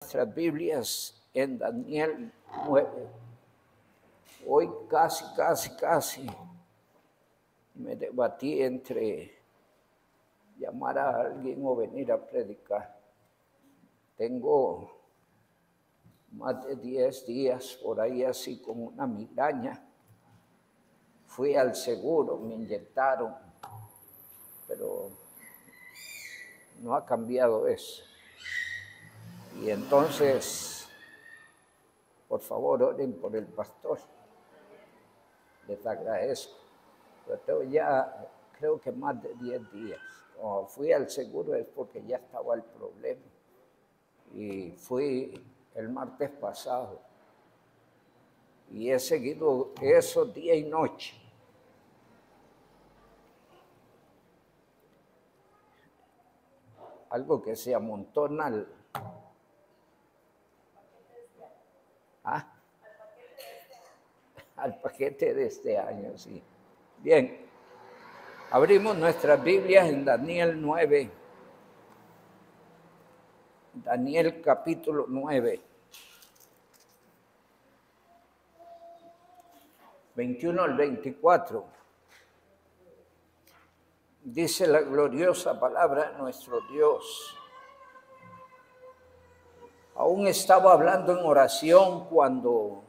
Nuestras Biblias en Daniel 9. Hoy casi me debatí entre llamar a alguien o venir a predicar. Tengo más de 10 días por ahí así con una migraña. Fui al seguro, me inyectaron, pero no ha cambiado eso. Y entonces, por favor, oren por el pastor. Les agradezco. Yo tengo ya, creo que más de 10 días. Cuando fui al seguro es porque ya estaba el problema. Y fui el martes pasado. Y he seguido eso día y noche. Algo que se amontona al paquete de este año, sí. Bien, abrimos nuestras Biblias en Daniel 9. Daniel capítulo 9. 21 al 24. Dice la gloriosa palabra de nuestro Dios. Aún estaba hablando en oración cuando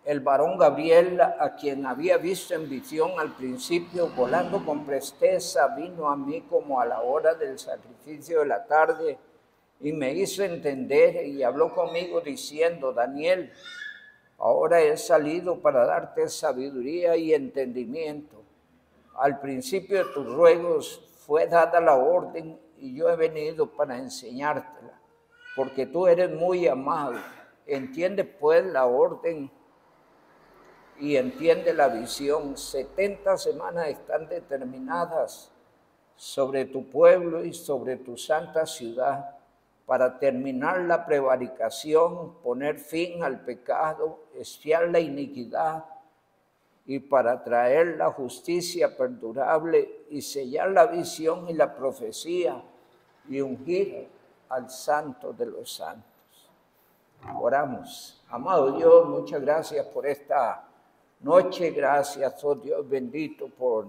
el varón Gabriel, a quien había visto en visión al principio, volando con presteza, vino a mí como a la hora del sacrificio de la tarde y me hizo entender y habló conmigo diciendo: Daniel, ahora he salido para darte sabiduría y entendimiento. Al principio de tus ruegos fue dada la orden y yo he venido para enseñártela, porque tú eres muy amado. Entiende pues la orden y entiende la visión. 70 semanas están determinadas sobre tu pueblo y sobre tu santa ciudad, para terminar la prevaricación, poner fin al pecado, expiar la iniquidad, y para traer la justicia perdurable y sellar la visión y la profecía y ungir al santo de los santos. Oramos. Amado Dios, muchas gracias por esta noche. Gracias, oh Dios bendito, por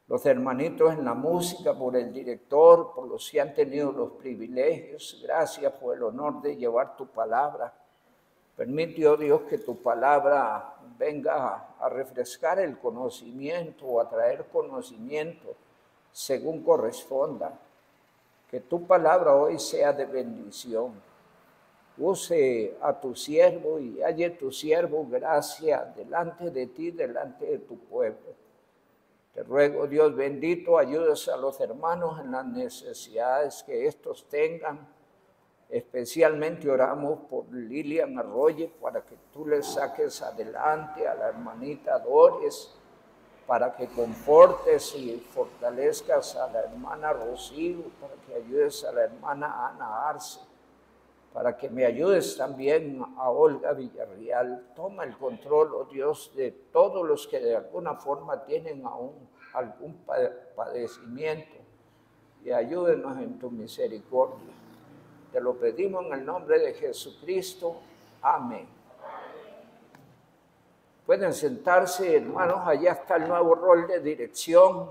los hermanitos en la música, por el director, por los que han tenido los privilegios. Gracias por el honor de llevar tu palabra. Permite, oh Dios, que tu palabra venga a refrescar el conocimiento o a traer conocimiento según corresponda. Que tu palabra hoy sea de bendición. Use a tu siervo y halle tu siervo gracia delante de ti, delante de tu pueblo. Te ruego, Dios bendito, ayudes a los hermanos en las necesidades que estos tengan. Especialmente oramos por Lilian Arroyo, para que tú le saques adelante, a la hermanita Doris, para que confortes y fortalezcas a la hermana Rocío, para que ayudes a la hermana Ana Arce, para que me ayudes también a Olga Villarreal. Toma el control, oh Dios, de todos los que de alguna forma tienen aún algún padecimiento, y ayúdenos en tu misericordia. Te lo pedimos en el nombre de Jesucristo. Amén. Pueden sentarse, hermanos. Allá está el nuevo rol de dirección.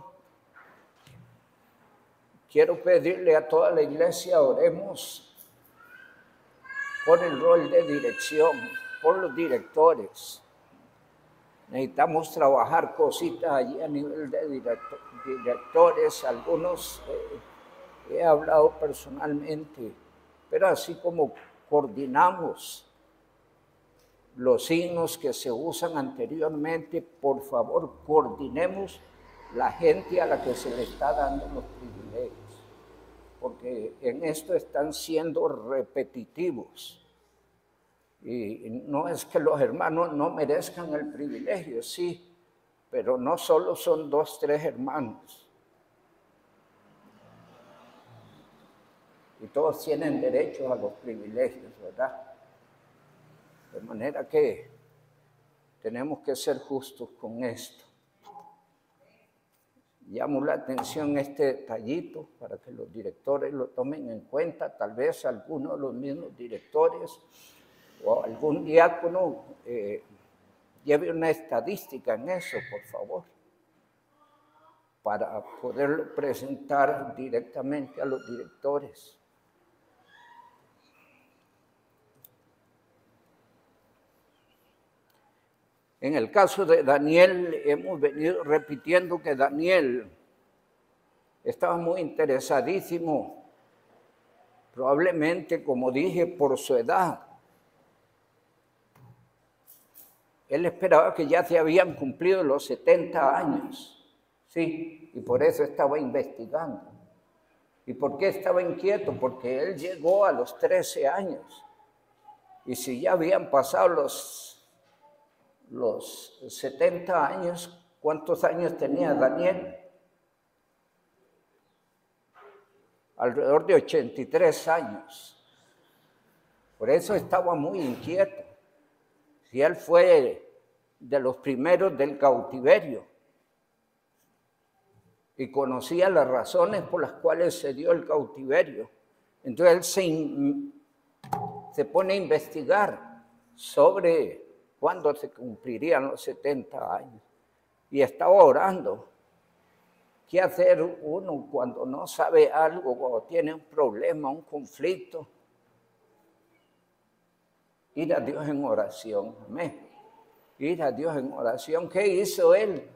Quiero pedirle a toda la iglesia, oremos por el rol de dirección, por los directores. Necesitamos trabajar cositas allí a nivel de directores. Algunos he hablado personalmente, pero así como coordinamos los signos que se usan anteriormente, por favor, coordinemos la gente a la que se le está dando los privilegios, porque en esto están siendo repetitivos. Y no es que los hermanos no merezcan el privilegio, sí, pero no solo son 2, 3 hermanos. Y todos tienen derecho a los privilegios, ¿verdad? De manera que tenemos que ser justos con esto. llamo la atención este detallito para que los directores lo tomen en cuenta, tal vez algunos de los mismos directores o algún diácono lleve una estadística en eso, por favor, para poderlo presentar directamente a los directores. En el caso de Daniel, hemos venido repitiendo que Daniel estaba muy interesadísimo, probablemente, como dije, por su edad. Él esperaba que ya se habían cumplido los 70 años, sí, y por eso estaba investigando. ¿Y por qué estaba inquieto? Porque él llegó a los 13 años, y si ya habían pasado los 70 años, ¿cuántos años tenía Daniel? Alrededor de 83 años. Por eso estaba muy inquieto. Si él fue de los primeros del cautiverio y conocía las razones por las cuales se dio el cautiverio, entonces él se pone a investigar sobre cuándo se cumplirían los 70 años. Y estaba orando. ¿Qué hacer uno cuando no sabe algo, cuando tiene un problema, un conflicto? Ir a Dios en oración. Amén. Ir a Dios en oración. ¿Qué hizo él?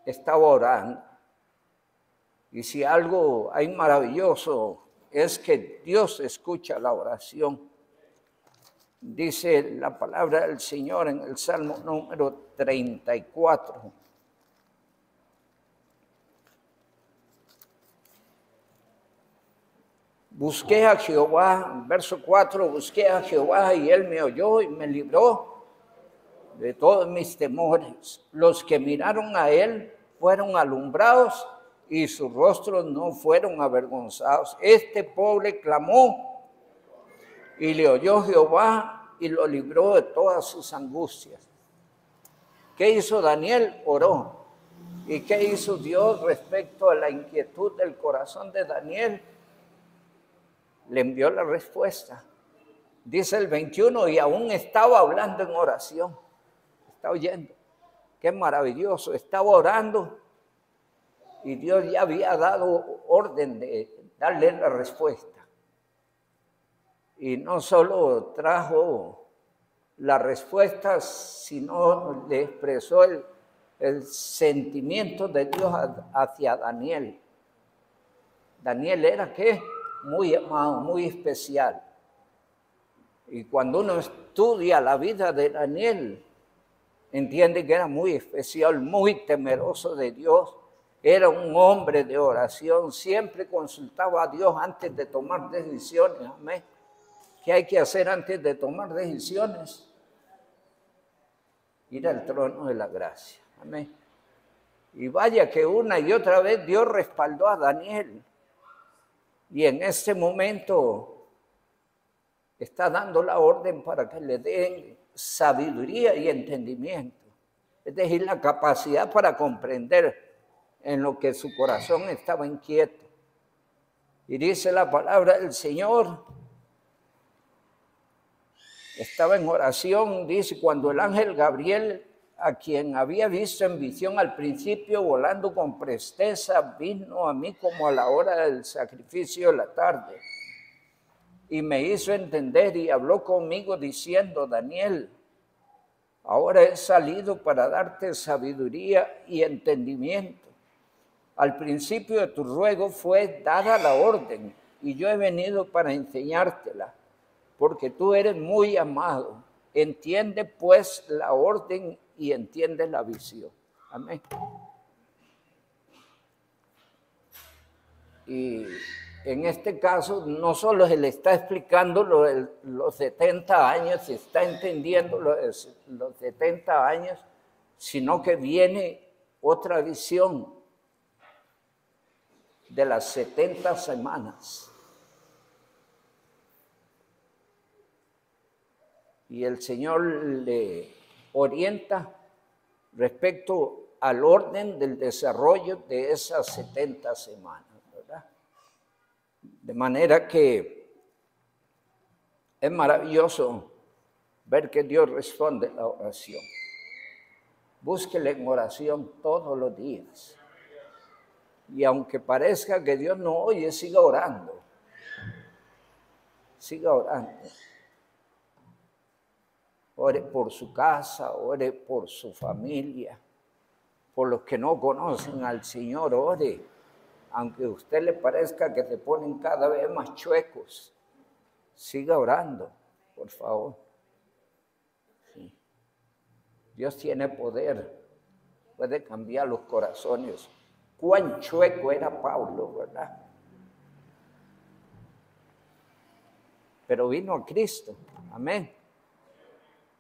Estaba orando. Y si algo hay maravilloso es que Dios escucha la oración. Dice la palabra del Señor en el Salmo número 34. Busqué a Jehová, verso 4, busqué a Jehová y él me oyó y me libró de todos mis temores. Los que miraron a él fueron alumbrados y sus rostros no fueron avergonzados. Este pobre clamó y le oyó Jehová y lo libró de todas sus angustias. ¿Qué hizo Daniel? Oró. ¿Y qué hizo Dios respecto a la inquietud del corazón de Daniel? Le envió la respuesta. Dice el 21, y aún estaba hablando en oración. Está oyendo. Qué maravilloso. Estaba orando y Dios ya había dado orden de darle la respuesta. Y no solo trajo la respuesta, sino le expresó el sentimiento de Dios hacia Daniel. Daniel era, ¿qué? Muy amado, muy especial. Y cuando uno estudia la vida de Daniel, entiende que era muy especial, muy temeroso de Dios. Era un hombre de oración, siempre consultaba a Dios antes de tomar decisiones. Amén. ¿Qué hay que hacer antes de tomar decisiones? Ir al trono de la gracia. Amén. Y vaya que una y otra vez Dios respaldó a Daniel. Y en este momento está dando la orden para que le den sabiduría y entendimiento. Es decir, la capacidad para comprender en lo que su corazón estaba inquieto. Y dice la palabra del Señor, estaba en oración, dice, cuando el ángel Gabriel, a quien había visto en visión al principio volando con presteza, vino a mí como a la hora del sacrificio de la tarde. Y me hizo entender y habló conmigo diciendo, Daniel, ahora he salido para darte sabiduría y entendimiento. Al principio de tu ruego fue dada la orden y yo he venido para enseñártela, porque tú eres muy amado. Entiende pues la orden y entiende la visión. Amén. Y en este caso no solo se le está explicando los 70 años, se está entendiendo los 70 años, sino que viene otra visión de las 70 semanas. Y el Señor le orienta respecto al orden del desarrollo de esas 70 semanas, ¿verdad? De manera que es maravilloso ver que Dios responde la oración. Búsquele en oración todos los días. Y aunque parezca que Dios no oye, siga orando. Siga orando. Ore por su casa, ore por su familia, por los que no conocen al Señor, ore. Aunque a usted le parezca que se ponen cada vez más chuecos, siga orando, por favor. Sí. Dios tiene poder, puede cambiar los corazones. Cuán chueco era Pablo, ¿verdad? Pero vino a Cristo, amén.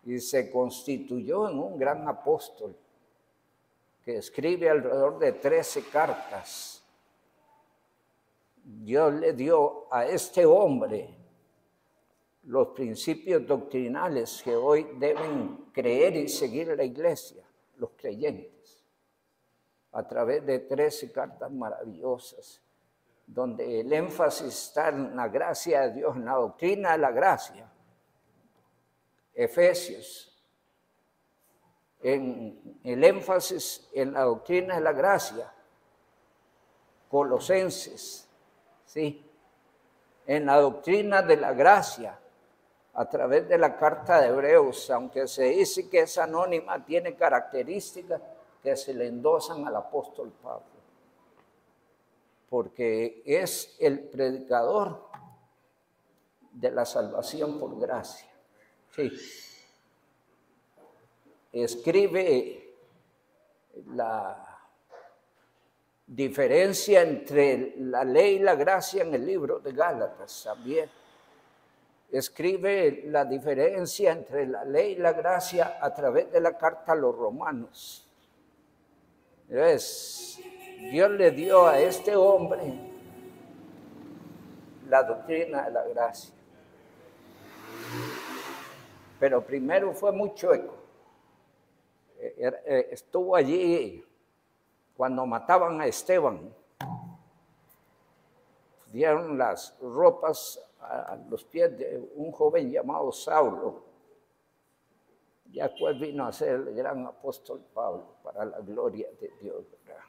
Y se constituyó en un gran apóstol que escribe alrededor de 13 cartas. Dios le dio a este hombre los principios doctrinales que hoy deben creer y seguir la iglesia, los creyentes, a través de 13 cartas maravillosas, donde el énfasis está en la gracia de Dios, en la doctrina de la gracia. Efesios, en el énfasis en la doctrina de la gracia. Colosenses, ¿sí? En la doctrina de la gracia, a través de la carta de Hebreos, aunque se dice que es anónima, tiene características que se le endosan al apóstol Pablo, porque es el predicador de la salvación por gracia. Sí. Escribe la diferencia entre la ley y la gracia en el libro de Gálatas también. Escribe la diferencia entre la ley y la gracia a través de la carta a los romanos. Entonces, Dios le dio a este hombre la doctrina de la gracia. Pero primero fue muy chueco. Estuvo allí cuando mataban a Esteban. Dieron las ropas a los pies de un joven llamado Saulo. Ya después vino a ser el gran apóstol Pablo, para la gloria de Dios, ¿verdad?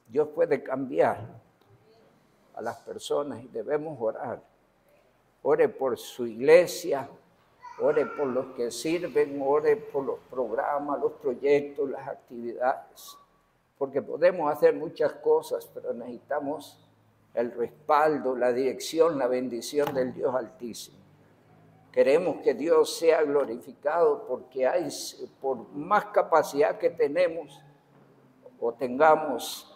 Dios puede cambiar a las personas y debemos orar. Ore por su iglesia, ore por los que sirven, ore por los programas, los proyectos, las actividades, porque podemos hacer muchas cosas, pero necesitamos el respaldo, la dirección, la bendición del Dios Altísimo. Queremos que Dios sea glorificado porque por más capacidad que tenemos o tengamos,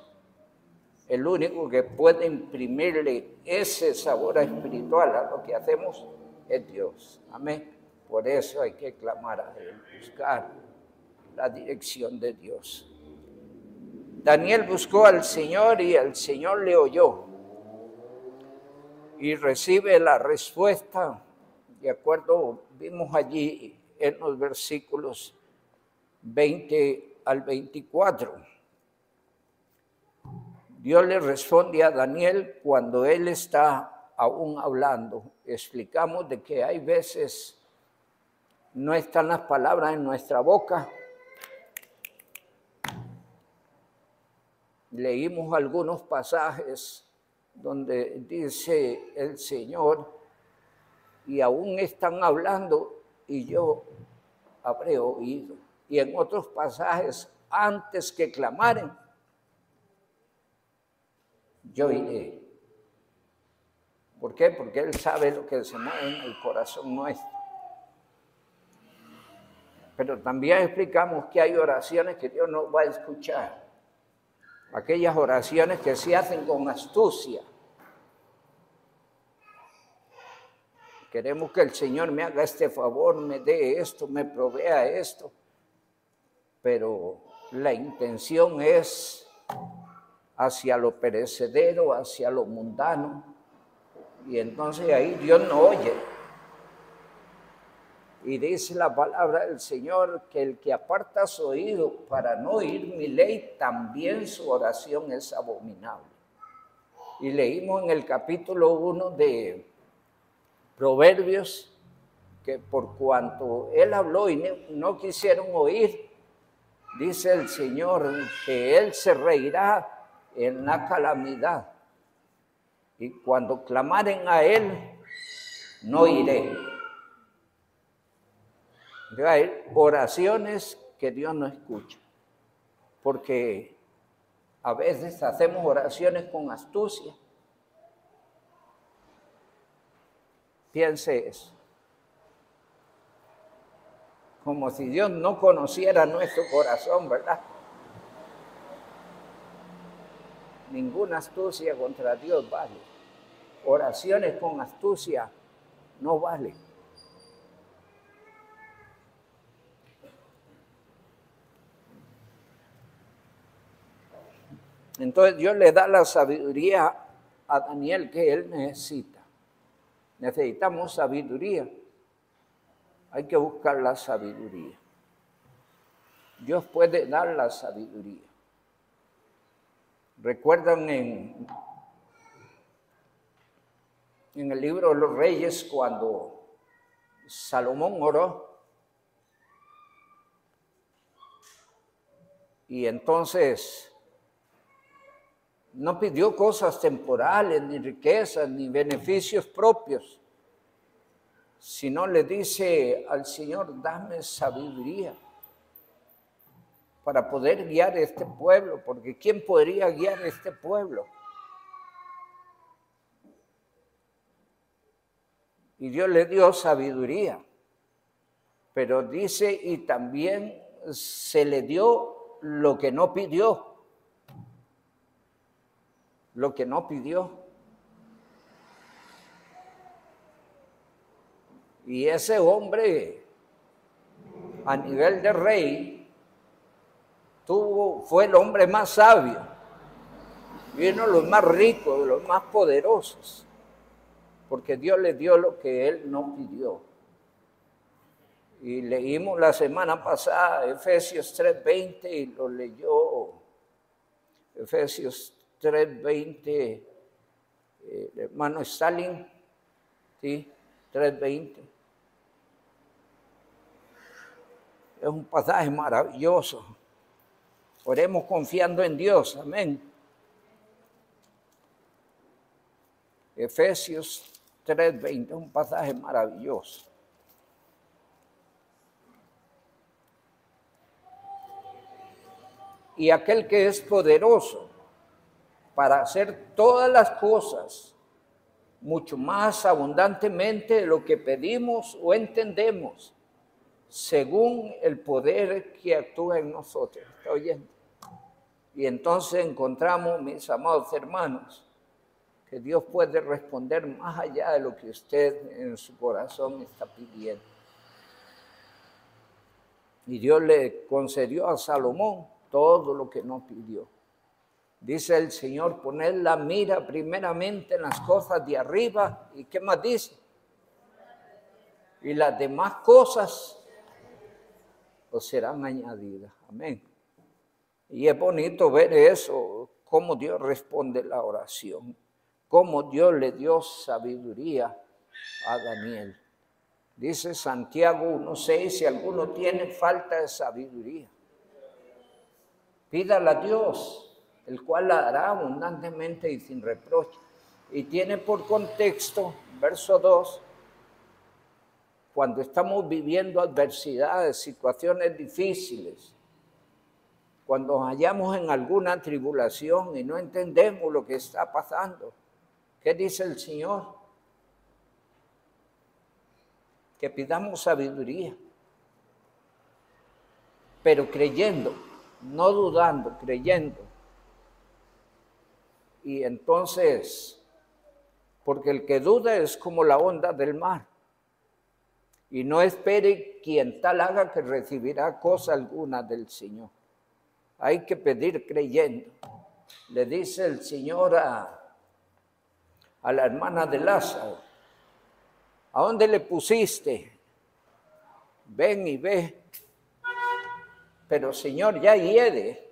el único que puede imprimirle ese sabor espiritual a lo que hacemos es Dios. Amén. Por eso hay que clamar a Él, buscar la dirección de Dios. Daniel buscó al Señor y el Señor le oyó. Y recibe la respuesta, de acuerdo, vimos allí en los versículos 20 al 24. Dios le responde a Daniel cuando él está aún hablando. Explicamos de que hay veces no están las palabras en nuestra boca. Leímos algunos pasajes donde dice el Señor, y aún están hablando y yo habré oído. Y en otros pasajes, antes que clamaren, yo iré. ¿Por qué? Porque Él sabe lo que se mueve en el corazón nuestro. Pero también explicamos que hay oraciones que Dios no va a escuchar. Aquellas oraciones que se hacen con astucia. Queremos que el Señor me haga este favor, me dé esto, me provea esto. Pero la intención es hacia lo perecedero, hacia lo mundano. Y entonces ahí Dios no oye. Y dice la palabra del Señor que el que aparta su oído para no oír mi ley, también su oración es abominable. Y leímos en el capítulo 1 de Proverbios que por cuanto él habló y no quisieron oír, dice el Señor que él se reirá en la calamidad. Y cuando clamaren a él, no iré. Hay oraciones que Dios no escucha, porque a veces hacemos oraciones con astucia. Piense eso. Como si Dios no conociera nuestro corazón, ¿verdad? Ninguna astucia contra Dios vale. Oraciones con astucia no valen. Entonces Dios le da la sabiduría a Daniel que él necesita. Necesitamos sabiduría. Hay que buscar la sabiduría. Dios puede dar la sabiduría. ¿Recuerdan en el libro de los Reyes cuando Salomón oró? Y entonces no pidió cosas temporales, ni riquezas, ni beneficios propios, sino le dice al Señor, dame sabiduría para poder guiar este pueblo, porque ¿quién podría guiar este pueblo? Y Dios le dio sabiduría, pero dice, y también se le dio lo que no pidió. Lo que no pidió. Y ese hombre, a nivel de rey, fue el hombre más sabio, y uno de los más ricos, de los más poderosos, porque Dios le dio lo que él no pidió. Y leímos la semana pasada Efesios 3:20 y lo leyó Efesios 3:20, hermano Stalin, ¿sí? 3:20. Es un pasaje maravilloso. Oremos confiando en Dios, amén. Efesios 3:20, es un pasaje maravilloso. Y aquel que es poderoso para hacer todas las cosas mucho más abundantemente de lo que pedimos o entendemos, según el poder que actúa en nosotros. ¿Está oyendo? Y entonces encontramos, mis amados hermanos, que Dios puede responder más allá de lo que usted en su corazón está pidiendo. Y Dios le concedió a Salomón todo lo que no pidió. Dice el Señor, poned la mira primeramente en las cosas de arriba. ¿Y qué más dice? Y las demás cosas os serán añadidas. Amén. Y es bonito ver eso, cómo Dios responde la oración, cómo Dios le dio sabiduría a Daniel. Dice Santiago 1:6, si alguno tiene falta de sabiduría, pídala a Dios, el cual la dará abundantemente y sin reproche. Y tiene por contexto, verso 2, cuando estamos viviendo adversidades, situaciones difíciles, cuando nos hallamos en alguna tribulación y no entendemos lo que está pasando, ¿qué dice el Señor? Que pidamos sabiduría, pero creyendo, no dudando, creyendo. Y entonces, porque el que duda es como la onda del mar, y no espere quien tal haga que recibirá cosa alguna del Señor. Hay que pedir creyendo. Le dice el Señor a la hermana de Lázaro, ¿a dónde le pusiste? ven y ve. Pero Señor, ya hiede.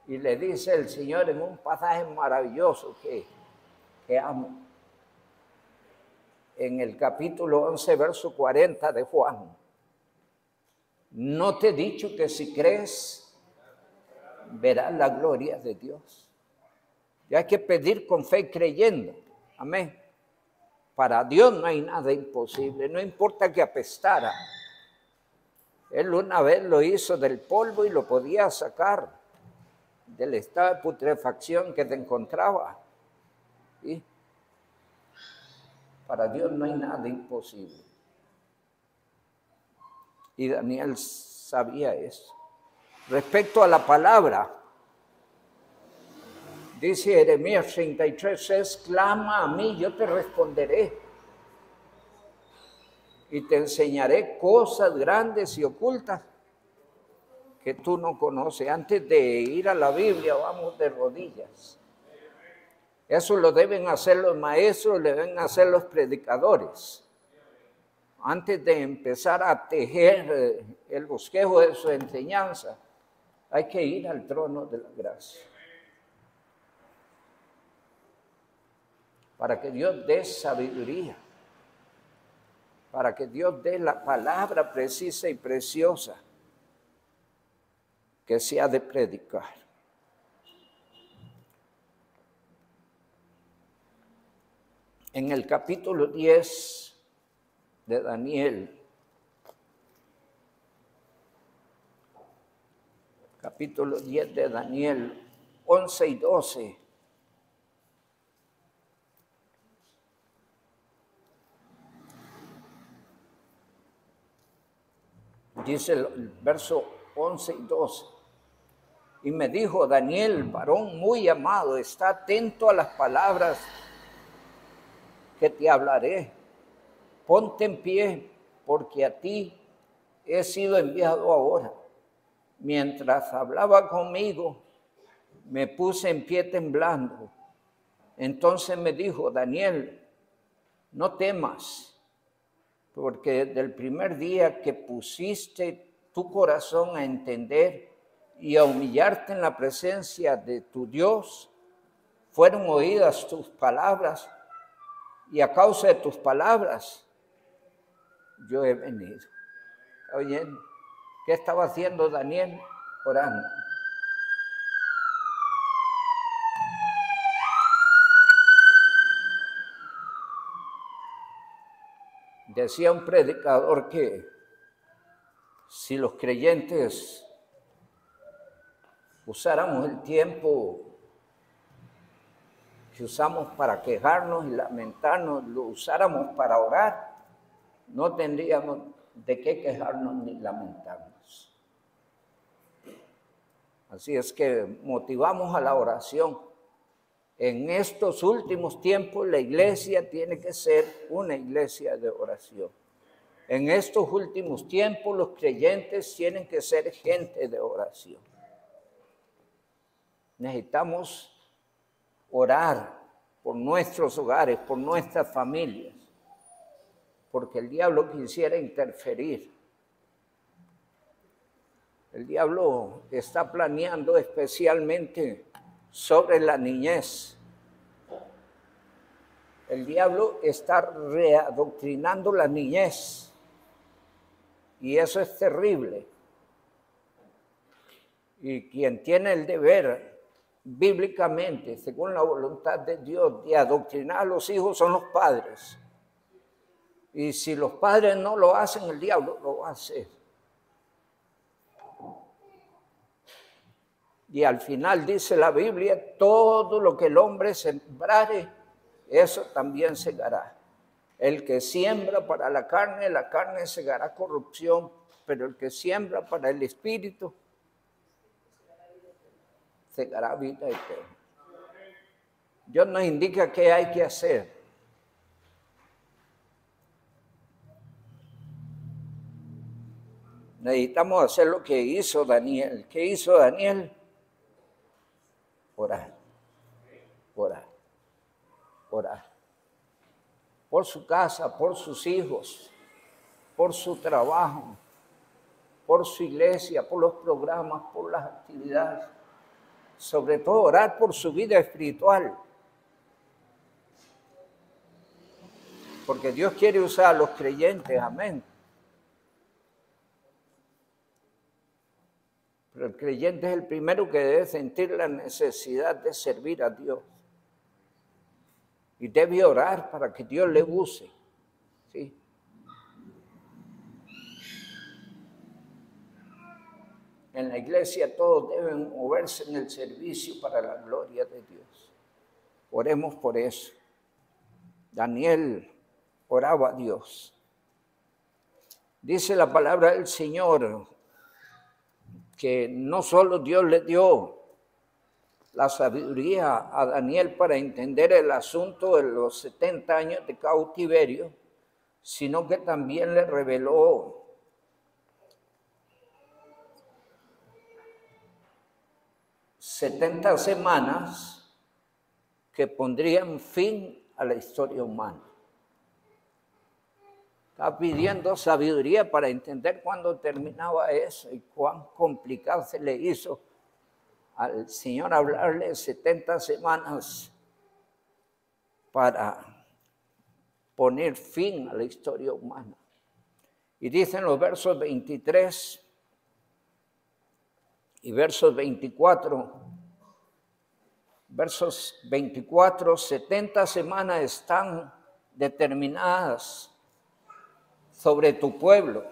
Y le dice el Señor en un pasaje maravilloso que amo. En el capítulo 11, verso 40 de Juan. ¿No te he dicho que si crees, verás la gloria de Dios? Y hay que pedir con fe creyendo. Amén. Para Dios no hay nada imposible. No importa que apestara. Él una vez lo hizo del polvo y lo podía sacar del estado de putrefacción que te encontraba. ¿Sí? Para Dios no hay nada imposible. Y Daniel sabía eso. Respecto a la palabra, dice Jeremías 33:6, clama a mí, yo te responderé. Y te enseñaré cosas grandes y ocultas que tú no conoces. Antes de ir a la Biblia, vamos de rodillas. Eso lo deben hacer los maestros, lo deben hacer los predicadores. Antes de empezar a tejer el bosquejo de su enseñanza, hay que ir al trono de la gracia. Para que Dios dé sabiduría. Para que Dios dé la palabra precisa y preciosa que se ha de predicar. En el capítulo 10 de Daniel, capítulo 10 de Daniel, 11 y 12, dice el verso 11 y 12, y me dijo Daniel, varón muy amado, está atento a las palabras que te hablaré. Ponte en pie, porque a ti he sido enviado ahora. Mientras hablaba conmigo, me puse en pie temblando. Entonces me dijo, Daniel, no temas, porque desde el primer día que pusiste tu corazón a entender y a humillarte en la presencia de tu Dios, fueron oídas tus palabras, y a causa de tus palabras yo he venido. Oye, ¿qué estaba haciendo Daniel? Orando. Decía un predicador que si los creyentes usáramos el tiempo que usamos para quejarnos y lamentarnos, lo usáramos para orar, no tendríamos de qué quejarnos ni lamentarnos. Así es que motivamos a la oración. En estos últimos tiempos la iglesia tiene que ser una iglesia de oración. En estos últimos tiempos los creyentes tienen que ser gente de oración. Necesitamos orar por nuestros hogares, por nuestras familias, porque el diablo quisiera interferir. El diablo está planeando especialmente sobre la niñez. El diablo está readoctrinando la niñez y eso es terrible. Y quien tiene el deber bíblicamente, según la voluntad de Dios, de adoctrinar a los hijos son los padres. Y si los padres no lo hacen, el diablo lo va a hacer. Y al final dice la Biblia, todo lo que el hombre sembrare, eso también segará. El que siembra para la carne segará corrupción, pero el que siembra para el espíritu, segará vida eterna. Dios nos indica qué hay que hacer. Necesitamos hacer lo que hizo Daniel. ¿Qué hizo Daniel? Orar, orar, orar. por su casa, por sus hijos, por su trabajo, por su iglesia, por los programas, por las actividades. Sobre todo orar por su vida espiritual. Porque Dios quiere usar a los creyentes, amén. Pero el creyente es el primero que debe sentir la necesidad de servir a Dios. Y debe orar para que Dios le use. ¿Sí? En la iglesia todos deben moverse en el servicio para la gloria de Dios. Oremos por eso. Daniel oraba a Dios. Dice la palabra del Señor que no solo Dios le dio la sabiduría a Daniel para entender el asunto de los 70 años de cautiverio, sino que también le reveló ...70 semanas que pondrían fin a la historia humana. Está pidiendo sabiduría para entender cuándo terminaba eso y cuán complicado se le hizo al Señor hablarle 70 semanas para poner fin a la historia humana. Y dicen los versos 23 y versos 24, 70 semanas están determinadas sobre tu pueblo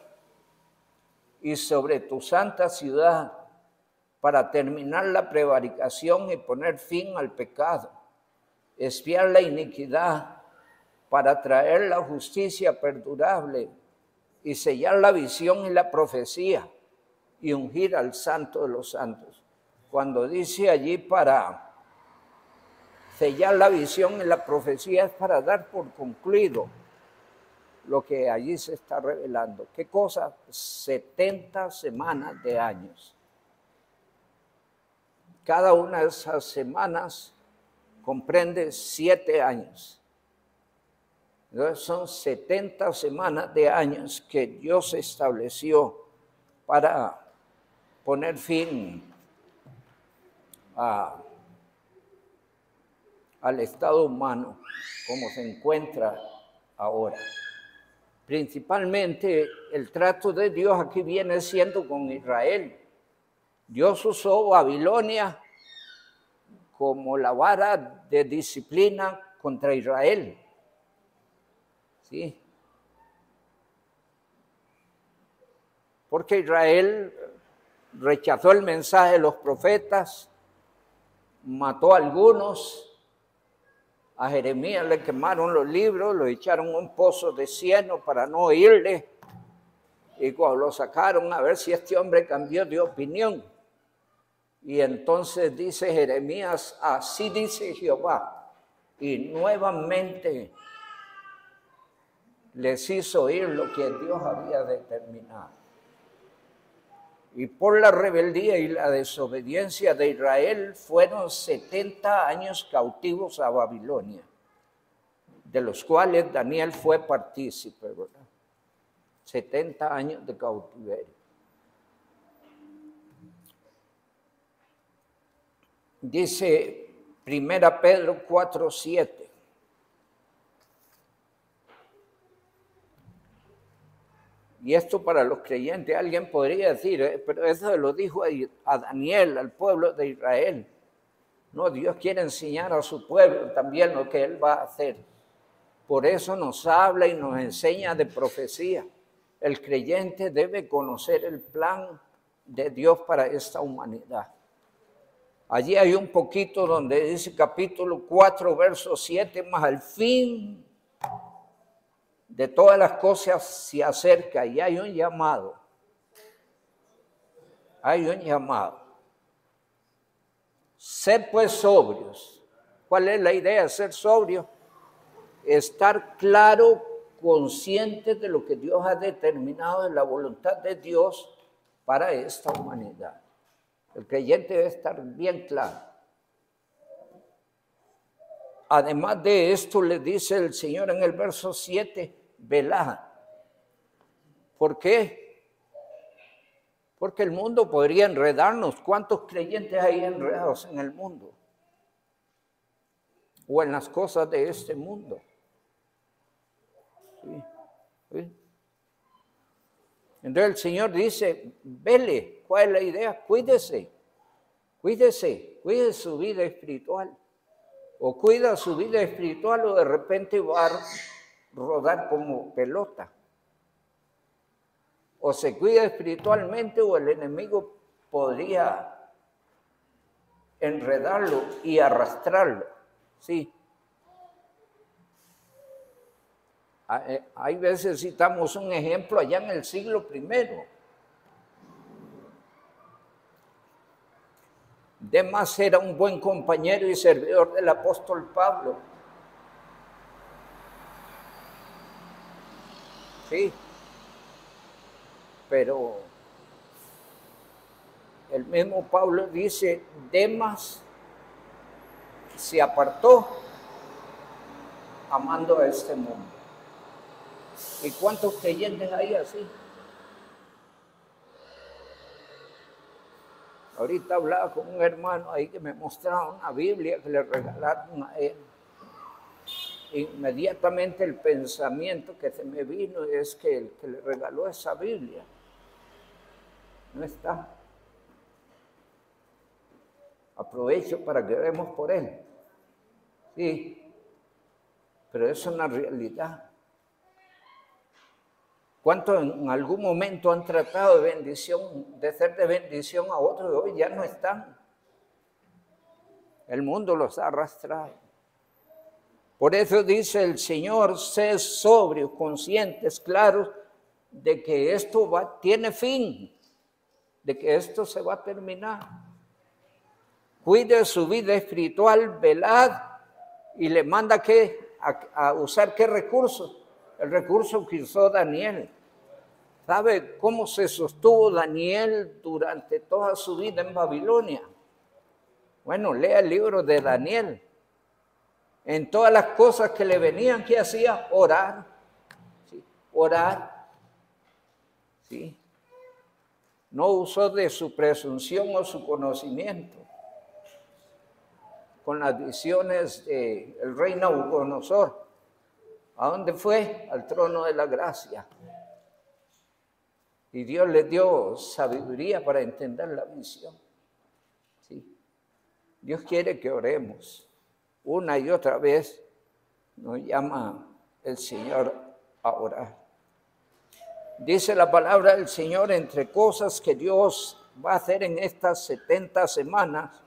y sobre tu santa ciudad para terminar la prevaricación y poner fin al pecado, expiar la iniquidad para traer la justicia perdurable y sellar la visión y la profecía y ungir al santo de los santos. Cuando dice allí para sellar la visión y la profecía es para dar por concluido lo que allí se está revelando. ¿Qué cosa? 70 semanas de años. Cada una de esas semanas comprende 7 años. Entonces son 70 semanas de años que Dios estableció para poner fin al estado humano como se encuentra ahora. Principalmente el trato de Dios aquí viene siendo con Israel. Dios usó Babilonia como la vara de disciplina contra Israel. ¿Sí? Porque Israel rechazó el mensaje de los profetas, mató a algunos, a Jeremías le quemaron los libros, lo echaron a un pozo de cieno para no oírle, y cuando lo sacaron a ver si este hombre cambió de opinión. Y entonces dice Jeremías, así dice Jehová, y nuevamente les hizo oír lo que Dios había determinado. Y por la rebeldía y la desobediencia de Israel fueron 70 años cautivos a Babilonia, de los cuales Daniel fue partícipe, ¿verdad? 70 años de cautiverio. Dice 1 Pedro 4:7. Y esto para los creyentes, alguien podría decir, pero eso lo dijo a Daniel, al pueblo de Israel. No, Dios quiere enseñar a su pueblo también lo que Él va a hacer. Por eso nos habla y nos enseña de profecía. El creyente debe conocer el plan de Dios para esta humanidad. Allí hay un poquito donde dice capítulo 4, verso 7, más al fin de todas las cosas se acerca y hay un llamado. Hay un llamado. Sed pues sobrios. ¿Cuál es la idea de ser sobrio? Estar claro, consciente de lo que Dios ha determinado, de la voluntad de Dios para esta humanidad. El creyente debe estar bien claro. Además de esto, le dice el Señor en el verso 7, velad. ¿Por qué? Porque el mundo podría enredarnos. ¿Cuántos creyentes hay enredados en el mundo? O en las cosas de este mundo. ¿Sí? ¿Sí? Entonces el Señor dice, vele. ¿Cuál es la idea? Cuídese. Cuídese. Cuide su vida espiritual. O cuida su vida espiritual o de repente va a rodar como pelota. O se cuida espiritualmente o el enemigo podría enredarlo y arrastrarlo. Sí. Hay veces citamos un ejemplo allá en el siglo I. Demas era un buen compañero y servidor del apóstol Pablo. Sí. Pero el mismo Pablo dice, Demas se apartó amando a este mundo. ¿Y cuántos creyentes hay así? Ahorita hablaba con un hermano ahí que me mostraba una Biblia que le regalaron a él. Inmediatamente el pensamiento que se me vino es que el que le regaló esa Biblia no está. Aprovecho para que oremos por él. Sí, pero es una realidad. ¿Cuántos en algún momento han tratado de bendición, de ser de bendición a otros y hoy ya no están? El mundo los ha arrastrado. Por eso dice el Señor, sed sobrios, conscientes, claros, de que esto tiene fin, de que esto se va a terminar. Cuide su vida espiritual, velad, y le manda a usar qué recursos. El recurso que usó Daniel. ¿Sabe cómo se sostuvo Daniel durante toda su vida en Babilonia? Bueno, lea el libro de Daniel. En todas las cosas que le venían, ¿qué hacía? Orar. ¿Sí? Orar. ¿Sí? No usó de su presunción o su conocimiento. Con las visiones del rey Nabucodonosor. ¿A dónde fue? Al trono de la gracia. Y Dios le dio sabiduría para entender la visión. ¿Sí? Dios quiere que oremos. Una y otra vez nos llama el Señor a orar. Dice la palabra del Señor, entre cosas que Dios va a hacer en estas 70 semanas,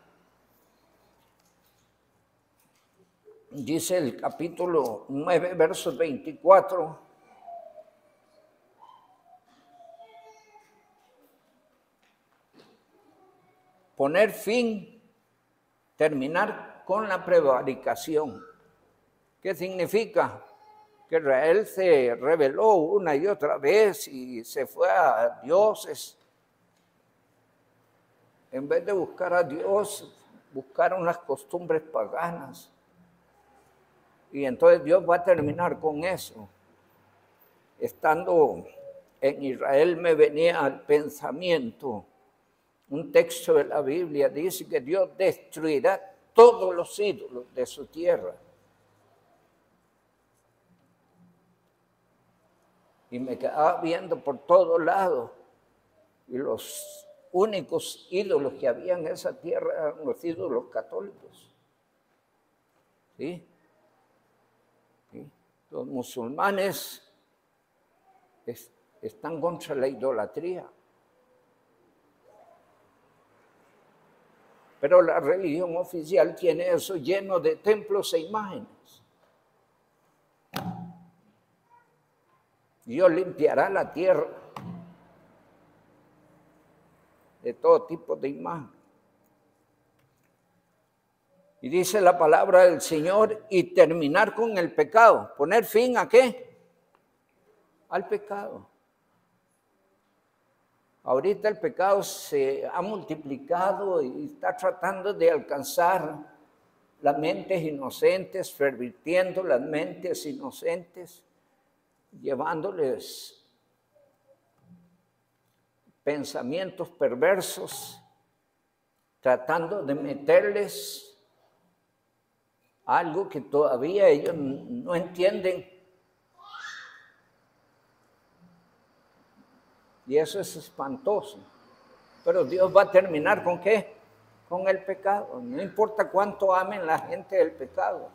dice el capítulo 9, versos 24, poner fin, terminar con la prevaricación. ¿Qué significa? Que Israel se rebeló una y otra vez y se fue a dioses. En vez de buscar a Dios, buscaron las costumbres paganas. Y entonces Dios va a terminar con eso. Estando en Israel me venía al pensamiento un texto de la Biblia, dice que Dios destruirá todos los ídolos de su tierra. Y me quedaba viendo por todos lados. Y los únicos ídolos que había en esa tierra eran los ídolos católicos. ¿Sí? ¿Sí? Los musulmanes están contra la idolatría. Pero la religión oficial tiene eso lleno de templos e imágenes. Dios limpiará la tierra de todo tipo de imagen. Y dice la palabra del Señor, y terminar con el pecado. ¿Poner fin a qué? Al pecado. Ahorita el pecado se ha multiplicado y está tratando de alcanzar las mentes inocentes, pervirtiendo las mentes inocentes, llevándoles pensamientos perversos, tratando de meterles algo que todavía ellos no entienden. Y eso es espantoso. Pero Dios va a terminar ¿con qué? Con el pecado. No importa cuánto amen la gente del pecado,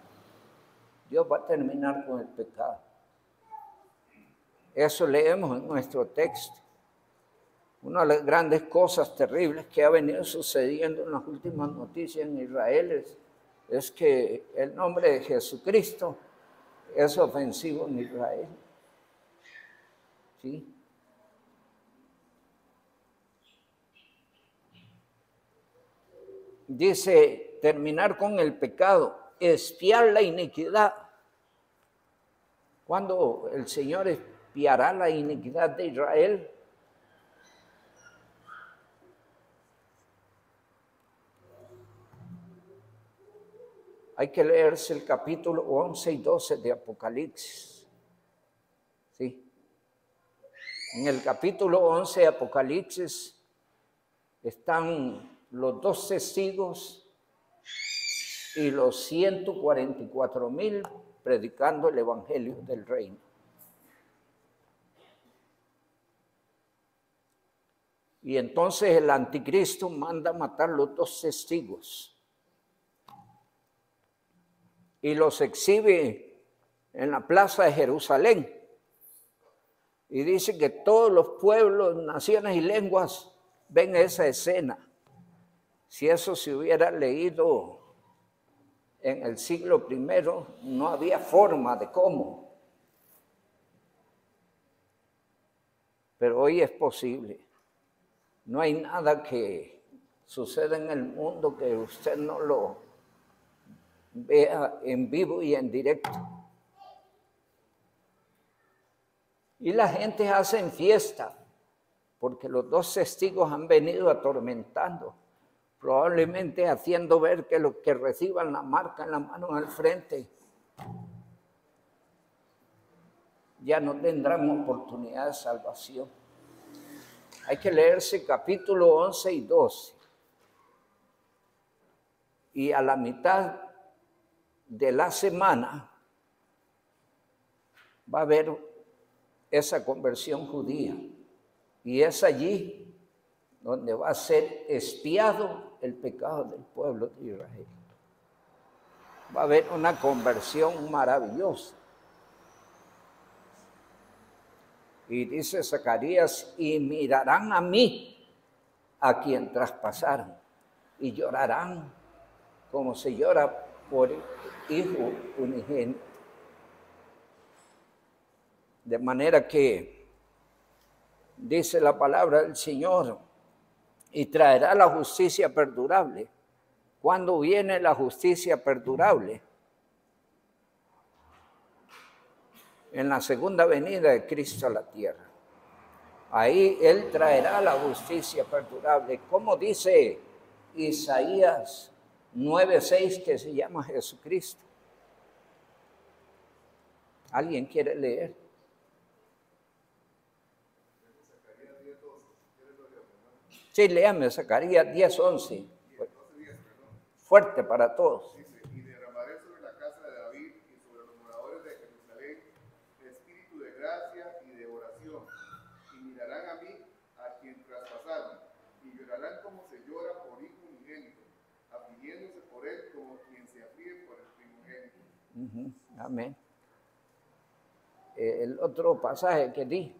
Dios va a terminar con el pecado. Eso leemos en nuestro texto. Una de las grandes cosas terribles que ha venido sucediendo en las últimas noticias en Israel es que el nombre de Jesucristo es ofensivo en Israel. ¿Sí? Dice, terminar con el pecado, expiar la iniquidad. ¿Cuándo el Señor expiará la iniquidad de Israel? Hay que leerse el capítulo 11 y 12 de Apocalipsis. ¿Sí? En el capítulo 11 de Apocalipsis están los 2 testigos y los 144,000 predicando el evangelio del reino. Y entonces el anticristo manda matar los 2 testigos y los exhibe en la plaza de Jerusalén. Y dice que todos los pueblos, naciones y lenguas ven esa escena. Si eso se hubiera leído en el siglo I, no había forma de cómo. Pero hoy es posible. No hay nada que suceda en el mundo que usted no lo vea en vivo y en directo. Y la gente hace fiesta porque los 2 testigos han venido atormentando, probablemente haciendo ver que los que reciban la marca en la mano al frente ya no tendrán oportunidad de salvación. Hay que leerse capítulo 11 y 12. Y a la mitad de la semana va a haber esa conversión judía. Y es allí donde va a ser expiado el pecado del pueblo de Israel. Va a haber una conversión maravillosa. Y dice Zacarías, y mirarán a mí, a quien traspasaron, y llorarán como se llora por hijo unigénito. De manera que, dice la palabra del Señor, y traerá la justicia perdurable. ¿Cuándo viene la justicia perdurable? En la segunda venida de Cristo a la tierra. Ahí Él traerá la justicia perdurable. Como dice Isaías 9:6, que se llama Jesucristo. ¿Alguien quiere leer? Sí, léame Zacarías 10:11. Fuerte para todos. Dice, y derramaré sobre la casa de David y sobre los moradores de Jerusalén espíritu de gracia y de oración. Y mirarán a mí, a quien traspasaron, y llorarán como se llora por hijo unigénito, afligiéndose por él como quien se aflige por el primogénito. Amén. El otro pasaje que di.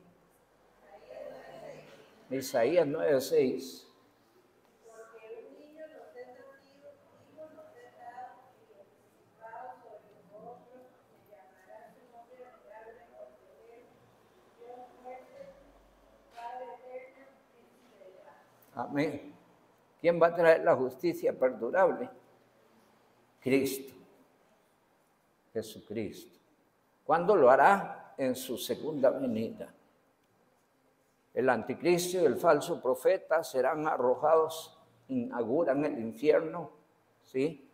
Isaías 9:6. Amén. ¿Quién va a traer la justicia perdurable? Cristo. Jesucristo. ¿Cuándo lo hará? En su segunda venida. El anticristo y el falso profeta serán arrojados, inauguran el infierno, ¿sí?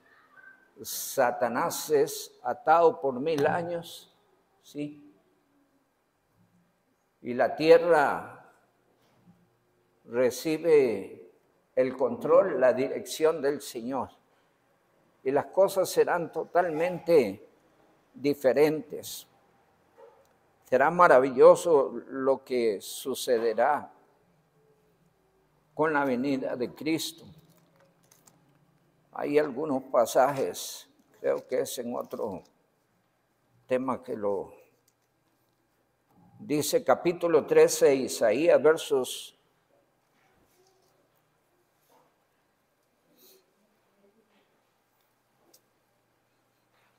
Satanás es atado por 1000 años, ¿sí? Y la tierra recibe el control, la dirección del Señor. Y las cosas serán totalmente diferentes. Será maravilloso lo que sucederá con la venida de Cristo. Hay algunos pasajes, creo que es en otro tema que lo dice, capítulo 13, Isaías, versos 1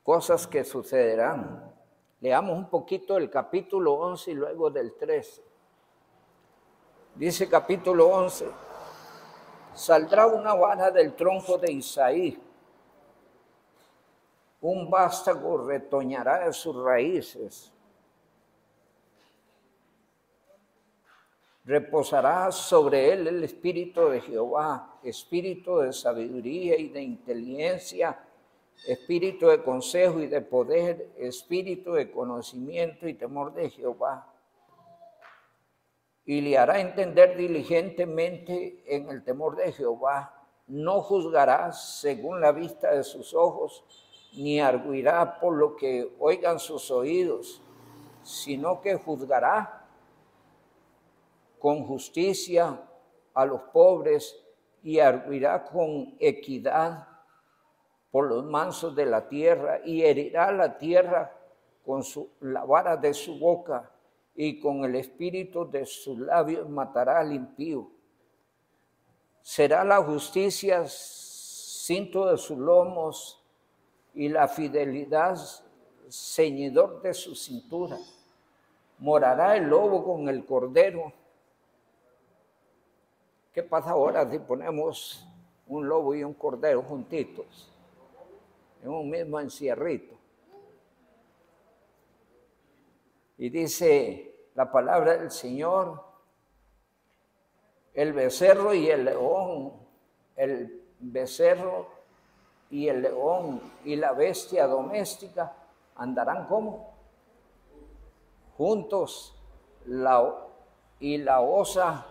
cosas que sucederán. Leamos un poquito el capítulo 11 y luego del 13. Dice capítulo 11, saldrá una vara del tronco de Isaí, un vástago retoñará de sus raíces, reposará sobre él el espíritu de Jehová, espíritu de sabiduría y de inteligencia, espíritu de consejo y de poder, espíritu de conocimiento y temor de Jehová. Y le hará entender diligentemente en el temor de Jehová. No juzgará según la vista de sus ojos, ni arguirá por lo que oigan sus oídos, sino que juzgará con justicia a los pobres y arguirá con equidad por los mansos de la tierra, y herirá la tierra con la vara de su boca, y con el espíritu de sus labios matará al impío. Será la justicia cinto de sus lomos, y la fidelidad ceñidor de su cintura. Morará el lobo con el cordero. ¿Qué pasa ahora si ponemos un lobo y un cordero juntitos en un mismo encierrito? Y dice la palabra del Señor, el becerro y el león, el becerro y el león y la bestia doméstica andarán como juntos, y la osa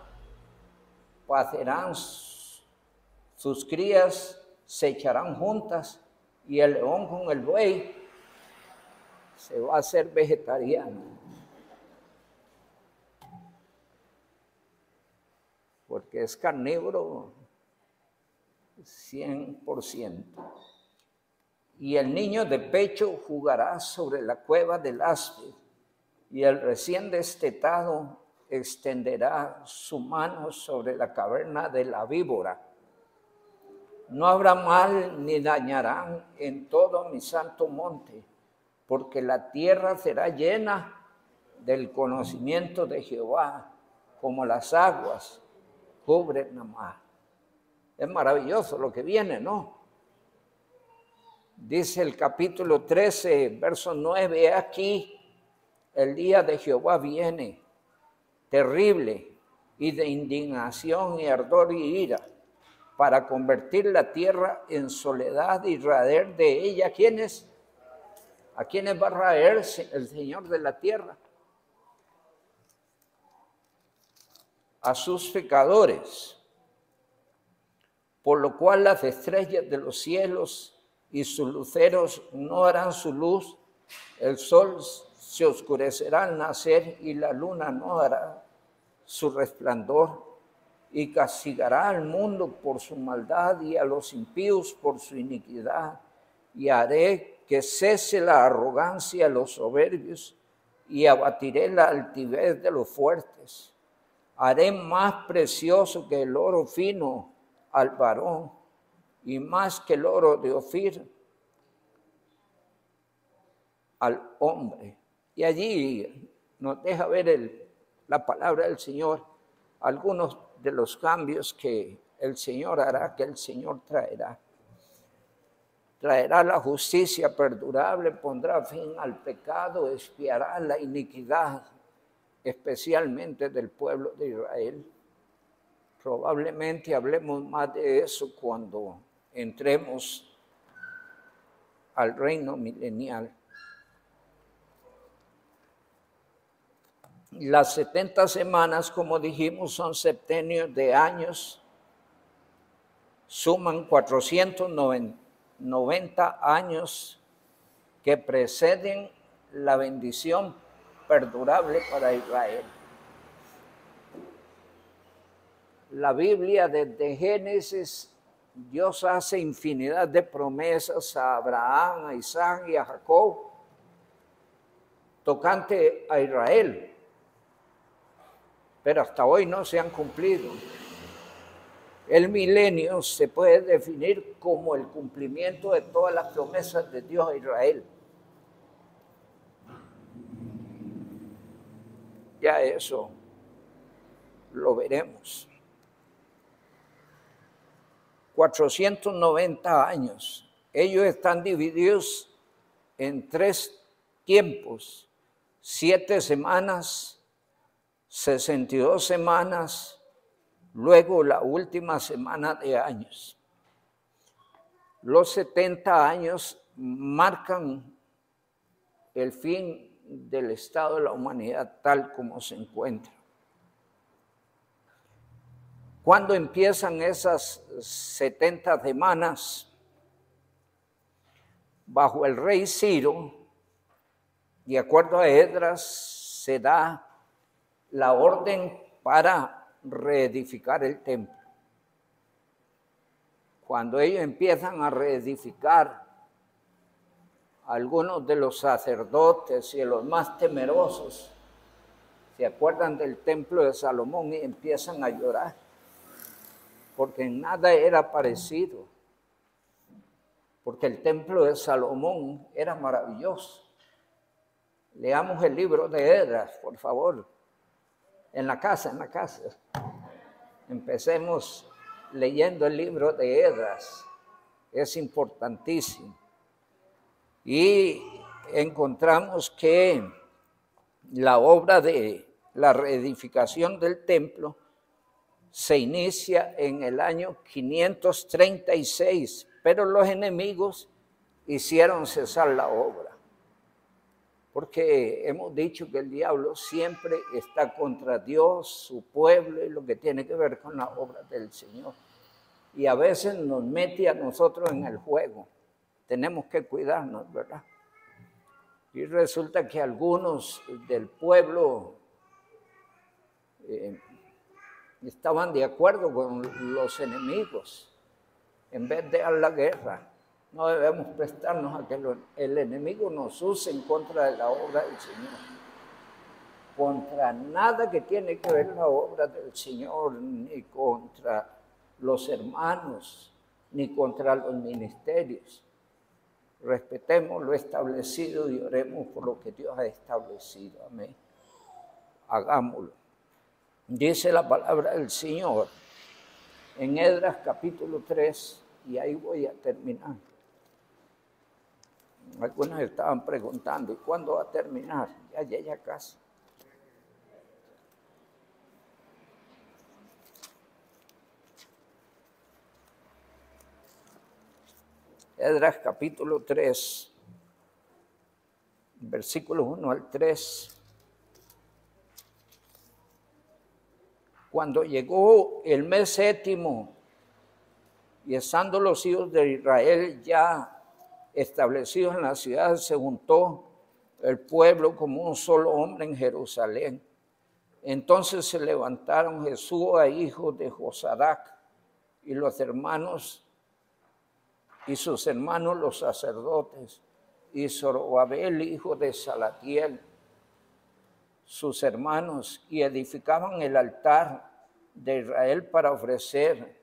pacerán sus crías, se echarán juntas, y el león con el buey se va a hacer vegetariano, porque es carnívoro 100%. Y el niño de pecho jugará sobre la cueva del áspid, y el recién destetado extenderá su mano sobre la caverna de la víbora. No habrá mal ni dañarán en todo mi santo monte, porque la tierra será llena del conocimiento de Jehová, como las aguas cubren la mar. Es maravilloso lo que viene, ¿no? Dice el capítulo 13, verso 9, he aquí, el día de Jehová viene, terrible, y de indignación y ardor y ira, para convertir la tierra en soledad y raer de ella. ¿Quiénes? ¿A quiénes va a raer el Señor de la tierra? A sus pecadores. Por lo cual las estrellas de los cielos y sus luceros no harán su luz, el sol se oscurecerá al nacer y la luna no dará su resplandor, y castigará al mundo por su maldad y a los impíos por su iniquidad, y haré que cese la arrogancia de los soberbios y abatiré la altivez de los fuertes. Haré más precioso que el oro fino al varón y más que el oro de Ofir al hombre. Y allí nos deja ver la palabra del Señor, algunos de los cambios que el Señor hará, que el Señor traerá. Traerá la justicia perdurable, pondrá fin al pecado, expiará la iniquidad, especialmente del pueblo de Israel. Probablemente hablemos más de eso cuando entremos al reino milenial. Las 70 semanas, como dijimos, son septenios de años, suman 490 años que preceden la bendición perdurable para Israel. La Biblia, desde Génesis, Dios hace infinidad de promesas a Abraham, a Isaac y a Jacob tocante a Israel, pero hasta hoy no se han cumplido. El milenio se puede definir como el cumplimiento de todas las promesas de Dios a Israel. Ya eso lo veremos. 490 años. Ellos están divididos en 3 tiempos: 7 semanas, 62 semanas, luego la última semana de años. Los 70 años marcan el fin del estado de la humanidad tal como se encuentra. ¿Cuándo empiezan esas 70 semanas? Bajo el rey Ciro, de acuerdo a Esdras, se da la orden para reedificar el templo. Cuando ellos empiezan a reedificar, algunos de los sacerdotes y los más temerosos se acuerdan del templo de Salomón y empiezan a llorar, porque nada era parecido, porque el templo de Salomón era maravilloso. Leamos el libro de Esdras, por favor, en la casa. Empecemos leyendo el libro de Esdras, es importantísimo. Y encontramos que la obra de la reedificación del templo se inicia en el año 536, pero los enemigos hicieron cesar la obra, porque hemos dicho que el diablo siempre está contra Dios, su pueblo y lo que tiene que ver con la obra del Señor. Y a veces nos mete a nosotros en el juego. Tenemos que cuidarnos, ¿verdad? Y resulta que algunos del pueblo estaban de acuerdo con los enemigos. En vez de dar la guerra, no debemos prestarnos a que el enemigo nos use en contra de la obra del Señor. Contra nada que tiene que ver la obra del Señor, ni contra los hermanos, ni contra los ministerios. Respetemos lo establecido y oremos por lo que Dios ha establecido. Amén. Hagámoslo. Dice la palabra del Señor en Esdras capítulo 3, y ahí voy a terminar. Algunos estaban preguntando, ¿y cuándo va a terminar? Ya casi. Esdras capítulo 3, versículos 1 al 3. Cuando llegó el mes séptimo, y estando los hijos de Israel ya establecidos en la ciudad, se juntó el pueblo como un solo hombre en Jerusalén. Entonces se levantaron Jesúa, hijo de Josadac, y los hermanos, y sus hermanos los sacerdotes, y Zorobabel, hijo de Salatiel, sus hermanos, y edificaban el altar de Israel para ofrecer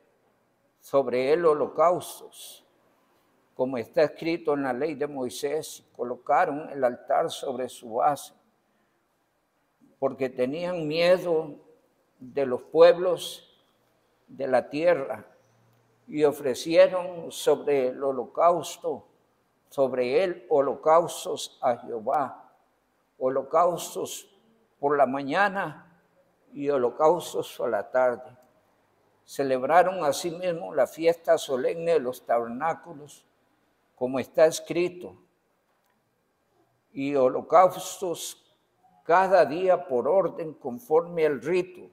sobre él holocaustos, como está escrito en la ley de Moisés. Colocaron el altar sobre su base, porque tenían miedo de los pueblos de la tierra, y ofrecieron sobre el holocausto, sobre él holocaustos a Jehová, holocaustos por la mañana y holocaustos por la tarde. Celebraron asimismo la fiesta solemne de los tabernáculos como está escrito, y holocaustos cada día por orden conforme al rito,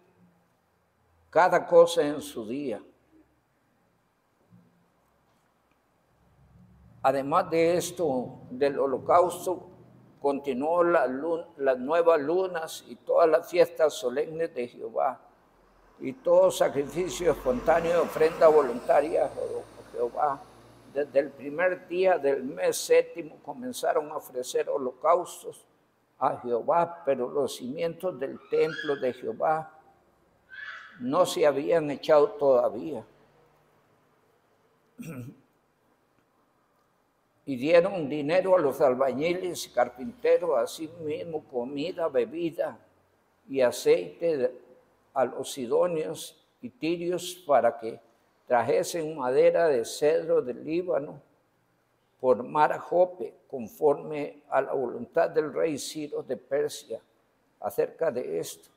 cada cosa en su día. Además de esto, del holocausto, continuó las nuevas lunas y todas las fiestas solemnes de Jehová, y todo sacrificio espontáneo y ofrenda voluntaria a Jehová. Desde el primer día del mes séptimo comenzaron a ofrecer holocaustos a Jehová, pero los cimientos del templo de Jehová no se habían echado todavía. Y dieron dinero a los albañiles y carpinteros, así mismo comida, bebida y aceite a los sidonios y tirios para que trajesen madera de cedro del Líbano por mar a Jope, conforme a la voluntad del rey Ciro de Persia acerca de esto.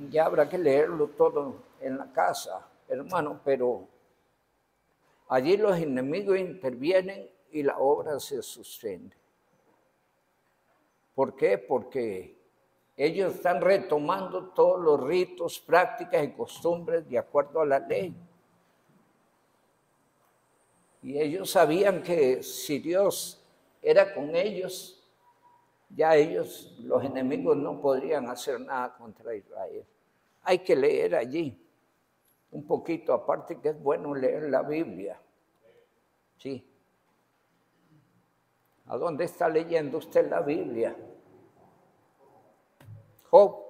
Ya habrá que leerlo todo en la casa, hermano, pero allí los enemigos intervienen y la obra se suspende. ¿Por qué? Porque ellos están retomando todos los ritos, prácticas y costumbres de acuerdo a la ley. Y ellos sabían que si Dios era con ellos, ya ellos, los enemigos, no podrían hacer nada contra Israel. Hay que leer allí un poquito, aparte que es bueno leer la Biblia. Sí. ¿A dónde está leyendo usted la Biblia? Job.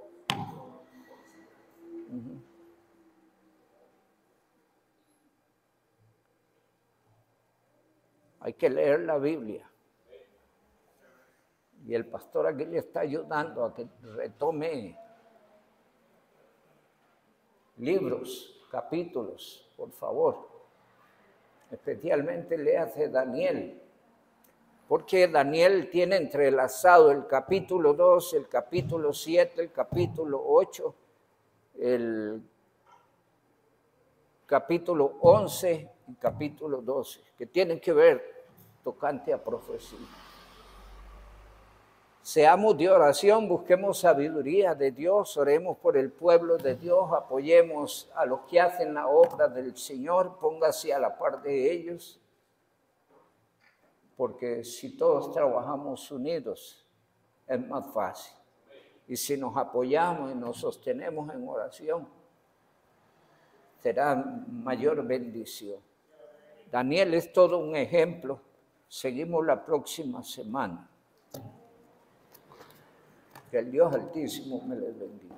Hay que leer la Biblia. Y el pastor aquí le está ayudando a que retome libros, capítulos, por favor. Especialmente léase Daniel, porque Daniel tiene entrelazado el capítulo 2, el capítulo 7, el capítulo 8, el capítulo 11 y capítulo 12, que tienen que ver tocante a profecía. Seamos de oración, busquemos sabiduría de Dios, oremos por el pueblo de Dios, apoyemos a los que hacen la obra del Señor, póngase a la par de ellos, porque si todos trabajamos unidos es más fácil. Y si nos apoyamos y nos sostenemos en oración, será mayor bendición. Daniel es todo un ejemplo. Seguimos la próxima semana. Que el Dios Altísimo me les bendiga.